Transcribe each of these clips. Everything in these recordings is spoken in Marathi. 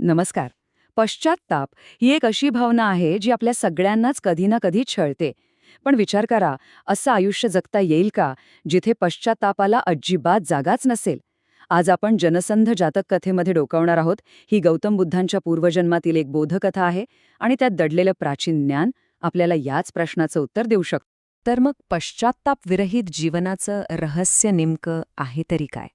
नमस्कार. पश्चात्ताप ही एक अशी भावना आहे जी आपल्या सगळ्यांनाच कधी ना कधी छळते. पण विचार करा, असं आयुष्य जगता येईल का जिथे पश्चात्तापाला अजिबात जागाच नसेल? आज आपण जनसंध जातक कथेमध्ये डोकावणार आहोत. ही गौतम बुद्धांच्या पूर्वजन्मातील एक बोधकथा आहे आणि त्यात दडलेलं प्राचीन ज्ञान आपल्याला याच प्रश्नाचं उत्तर देऊ शकतं. तर मग पश्चात्ताप विरहित जीवनाचं रहस्य नेमकं आहे तरी काय?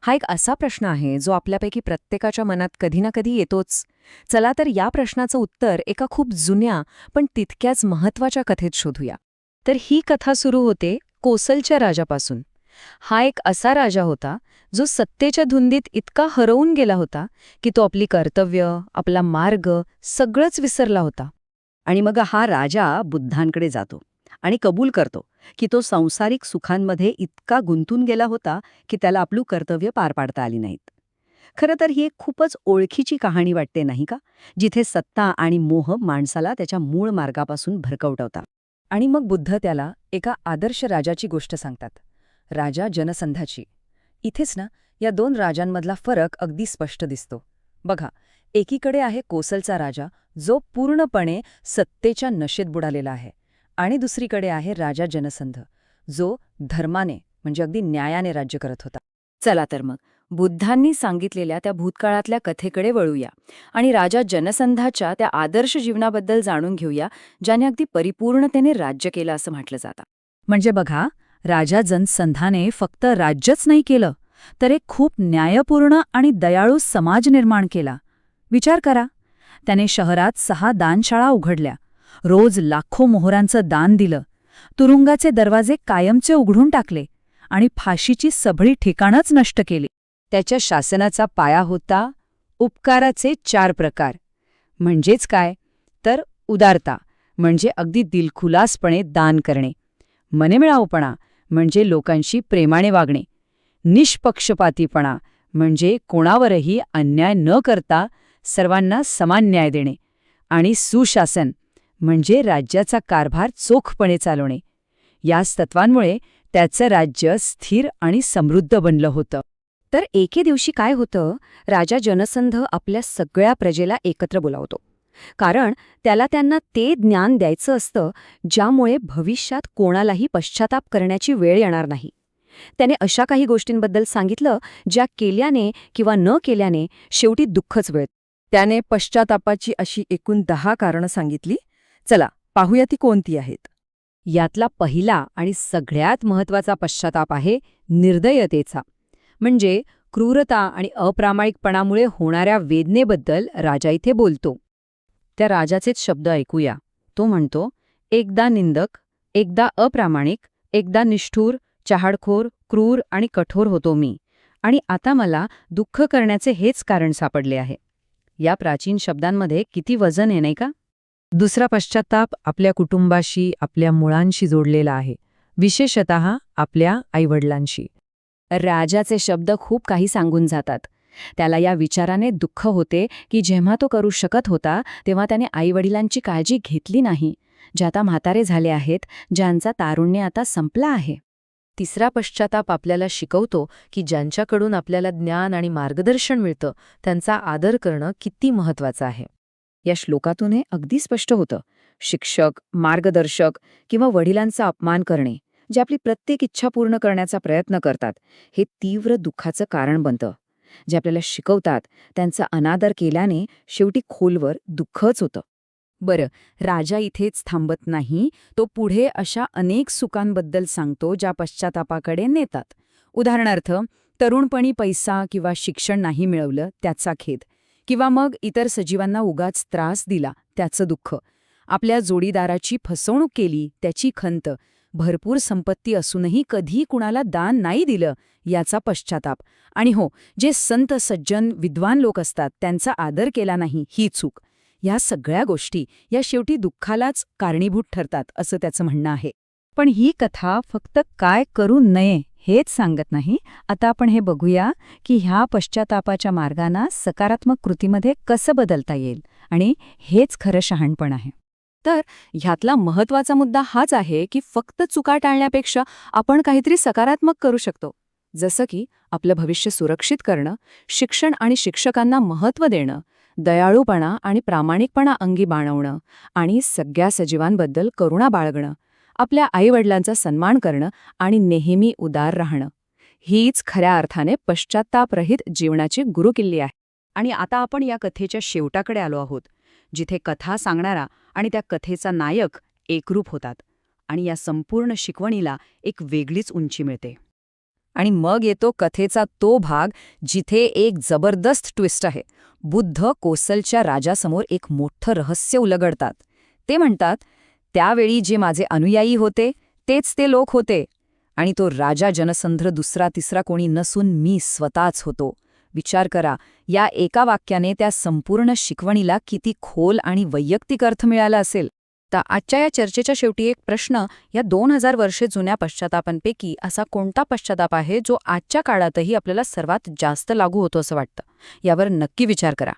हा एक असा प्रश्न आहे जो आपल्यापैकी प्रत्येकाच्या मनात कधी ना कधी येतोच. चला तर या प्रश्नाचं उत्तर एका खूप जुन्या पण तितक्याच महत्वाच्या कथेत शोधूया. तर ही कथा सुरू होते कोसलच्या राजापासून. हा एक असा राजा होता जो सत्तेच्या धुंदीत इतका हरवून गेला होता की तो आपली कर्तव्य, आपला मार्ग सगळंच विसरला होता. आणि मग हा राजा बुद्धांकडे जातो आणि कबूल करतो की तो सांसारिक सुखांमध्ये इतका गुंतून गेला होता की त्याला आपली कर्तव्य पार पाडता आली नाहीत. खरं तर ही एक खूपच ओळखीची कहाणी वाटते नाही का, जिथे सत्ता आणि मोह माणसाला त्याच्या मूळ मार्गापासून भरकवटवतात. आणि मग बुद्ध त्याला एका आदर्श राजाची गोष्ट सांगतात, राजा जनसंधाची. इथेच ना या दोन राजांमधला फरक अगदी स्पष्ट दिसतो. बघा, एकीकडे आहे कोसलचा राजा जो पूर्णपणे सत्तेच्या नशेत बुडालेला आहे, आणि दुसरीकडे आहे राजा जनसंध जो धर्माने म्हणजे अगदी न्यायाने राज्य करत होता. चला तर मग बुद्धांनी सांगितलेल्या त्या भूतकाळातल्या कथेकडे वळूया आणि राजा जनसंधाच्या त्या आदर्श जीवनाबद्दल जाणून घेऊया, ज्याने अगदी परिपूर्णतेने राज्य केलं असं म्हटलं जातं. म्हणजे बघा, राजा जनसंधाने फक्त राज्यच नाही केलं, तर एक खूप न्यायपूर्ण आणि दयाळू समाज निर्माण केला. विचार करा, त्याने शहरात 6 दानशाळा उघडल्या, रोज लाखो मोहरांचं दान दिलं, तुरुंगाचे दरवाजे कायमचे उघडून टाकले आणि फाशीची सभळी ठिकाणच नष्ट केली. त्याच्या शासनाचा पाया होता उपकाराचे 4 प्रकार. म्हणजेच काय तर उदारता म्हणजे अगदी दिलखुलासपणे दान करणे, मनमिळाऊपणा म्हणजे लोकांशी प्रेमाने वागणे, निष्पक्षपातीपणा म्हणजे कोणावरही अन्याय न करता सर्वांना समान न्याय देणे, आणि सुशासन म्हणजे राज्याचा कारभार चोखपणे चालवणे. याच तत्वांमुळे त्याचं राज्य स्थिर आणि समृद्ध बनलं होतं. तर एके दिवशी काय होतं, राजा जनसंध आपल्या सगळ्या प्रजेला एकत्र बोलावतो, कारण त्यांना ते ज्ञान द्यायचं असतं ज्यामुळे भविष्यात कोणालाही पश्चाताप करण्याची वेळ येणार नाही. त्याने अशा काही गोष्टींबद्दल सांगितलं ज्या केल्याने किंवा न केल्याने शेवटी दुःखच मिळतं. त्याने पश्चातापाची अशी एकूण 10 कारणं सांगितली. चला पाहूया ती कोणती आहेत. यातला पहिला आणि सगळ्यात महत्वाचा पश्चाताप आहे निर्दयतेचा. म्हणजे क्रूरता आणि अप्रामाणिकपणामुळे होणाऱ्या वेदनेबद्दल राजा इथे बोलतो. त्या राजाचेच शब्द ऐकूया. तो म्हणतो, एकदा निंदक, एकदा अप्रामाणिक, एकदा निष्ठुर, चहाडखोर, क्रूर आणि कठोर होतो मी, आणि आता मला दुःख करण्याचे हेच कारण सापडले आहे. या प्राचीन शब्दांमध्ये किती वजन आहे नाही का? दुसरा पश्चात्ताप आपल्या कुटुंबाशी, आपल्या मुळांशी जोडलेला आहे, विशेषतः आपल्या आईवडिलांशी. राजाचे शब्द खूप काही सांगून जातात. त्याला या विचाराने दुःख होते की जेव्हा तो करू शकत होता तेव्हा त्याने आईवडिलांची काळजी घेतली नाही, जे आता म्हातारे झाले आहेत, ज्यांचा तारुण्य आता संपला आहे. तिसरा पश्चाताप आपल्याला शिकवतो की ज्यांच्याकडून आपल्याला ज्ञान आणि मार्गदर्शन मिळतं त्यांचा आदर करणं किती महत्वाचं आहे. या श्लोकातून हे अगदी स्पष्ट होतं. शिक्षक, मार्गदर्शक किंवा वडिलांचा अपमान करणे, जे आपली प्रत्येक इच्छा पूर्ण करण्याचा प्रयत्न करतात, हे तीव्र दुःखाचं कारण बनतं. जे आपल्याला शिकवतात त्यांचा अनादर केल्याने शेवटी खोलवर दुःखच होतं. बरं, राजा इथेच थांबत नाही. तो पुढे अशा अनेक सुखांबद्दल सांगतो ज्या पश्चातापाकडे नेतात. उदाहरणार्थ, तरुणपणी पैसा किंवा शिक्षण नाही मिळवलं त्याचा खेद, किंवा मग इतर सजीवांना उगाच त्रास दिला त्याचं दुःख, आपल्या जोडीदाराची फसवणूक केली त्याची खंत, भरपूर संपत्ती असूनही कधी कुणाला दान नाही दिलं याचा पश्चाताप, आणि हो, जे संत सज्जन विद्वान लोक असतात त्यांचा आदर केला नाही ही चूक. या सगळ्या गोष्टी या शेवटी दुःखालाच कारणीभूत ठरतात असं त्याचं म्हणणं आहे. पण ही कथा फक्त काय करू नये हेच सांगत नाही. आता आपण हे बघूया की ह्या पश्चातापाच्या मार्गांना सकारात्मक कृतीमध्ये कसं बदलता येईल, आणि हेच खरं शहाणपण आहे. तर ह्यातला महत्वाचा मुद्दा हाच आहे की फक्त चुका टाळण्यापेक्षा आपण काहीतरी सकारात्मक करू शकतो. जसं की आपलं भविष्य सुरक्षित करणं, शिक्षण आणि शिक्षकांना महत्त्व देणं, दयाळूपणा आणि प्रामाणिकपणा अंगी बाणवणं आणि सगळ्या सजीवांबद्दल करुणा बाळगणं, आपल्या आईवडिलांचा सन्मान करणं आणि नेहमी उदार राहणं. हीच खऱ्या अर्थाने पश्चात्तापरहित जीवनाची गुरुकिल्ली आहे. आणि आता आपण या कथेच्या शेवटाकडे आलो आहोत, जिथे कथा सांगणारा आणि त्या कथेचा नायक एकरूप होतात आणि या संपूर्ण शिकवणीला एक वेगळीच उंची मिळते. आणि मग येतो कथेचा तो भाग जिथे एक जबरदस्त ट्विस्ट आहे. बुद्ध कोसलच्या राजासमोर एक मोठं रहस्य उलगडतात. ते म्हणतात, त्यावेळी जे माझे अनुयायी होते तेच ते लोक होते आणि तो राजा जनसंद्र दुसरा तिसरा कोणी नसून मी स्वतःच होतो. विचार करा, या एका वाक्याने त्या संपूर्ण शिकवणीला किती खोल आणि वैयक्तिक अर्थ मिळाला असेल. तर आजच्या या चर्चेच्या शेवटी एक प्रश्न, या 2000 वर्षे जुन्या पश्चातापांपैकी असा कोणता पश्चाताप आहे जो आजच्या काळातही आपल्याला सर्वात जास्त लागू होतो असं वाटतं? यावर नक्की विचार करा.